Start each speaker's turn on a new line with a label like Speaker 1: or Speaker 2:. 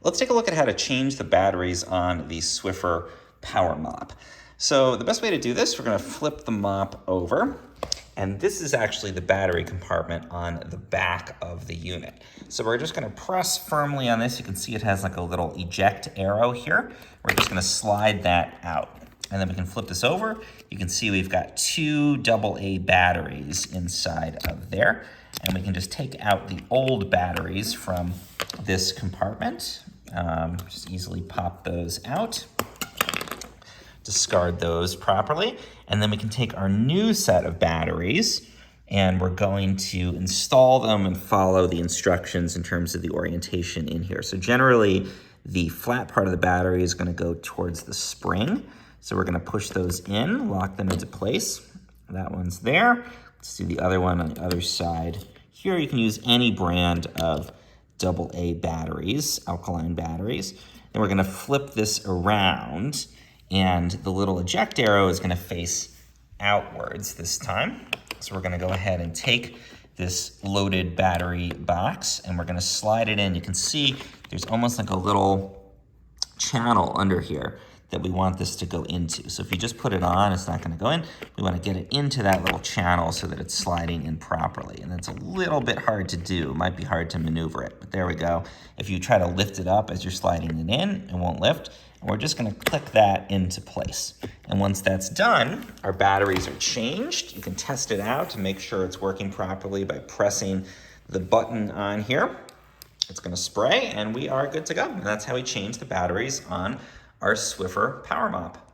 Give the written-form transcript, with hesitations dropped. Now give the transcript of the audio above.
Speaker 1: Let's take a look at how to change the batteries on the Swiffer power mop. So the best way to do this, we're going to flip the mop over. And this is actually the battery compartment on the back of the unit. So we're just going to press firmly on this. You can see it has like a little eject arrow here. We're just going to slide that out. And then we can flip this over. You can see we've got two AA batteries inside of there. And we can just take out the old batteries from this compartment. Just easily pop those out. Discard those properly. And then we can take our new set of batteries and we're going to install them and follow the instructions in terms of the orientation in here. So generally, the flat part of the battery is going to go towards the spring. So we're going to push those in, lock them into place. That one's there. Let's do the other one on the other side. Here you can use any brand of AA batteries, alkaline batteries. And we're going to flip this around and the little eject arrow is going to face outwards this time. So we're going to go ahead and take this loaded battery box and we're going to slide it in. You can see there's almost like a little channel under here that we want this to go into. So if you just put it on, it's not going to go in. We want to get it into that little channel so that it's sliding in properly. And that's a little bit hard to do. It might be hard to maneuver it, but there we go. If you try to lift it up as you're sliding it in, it won't lift. And we're just going to click that into place. And once that's done, our batteries are changed. You can test it out to make sure it's working properly by pressing the button on here. It's going to spray and we are good to go. And that's how we change the batteries on our Swiffer power mop.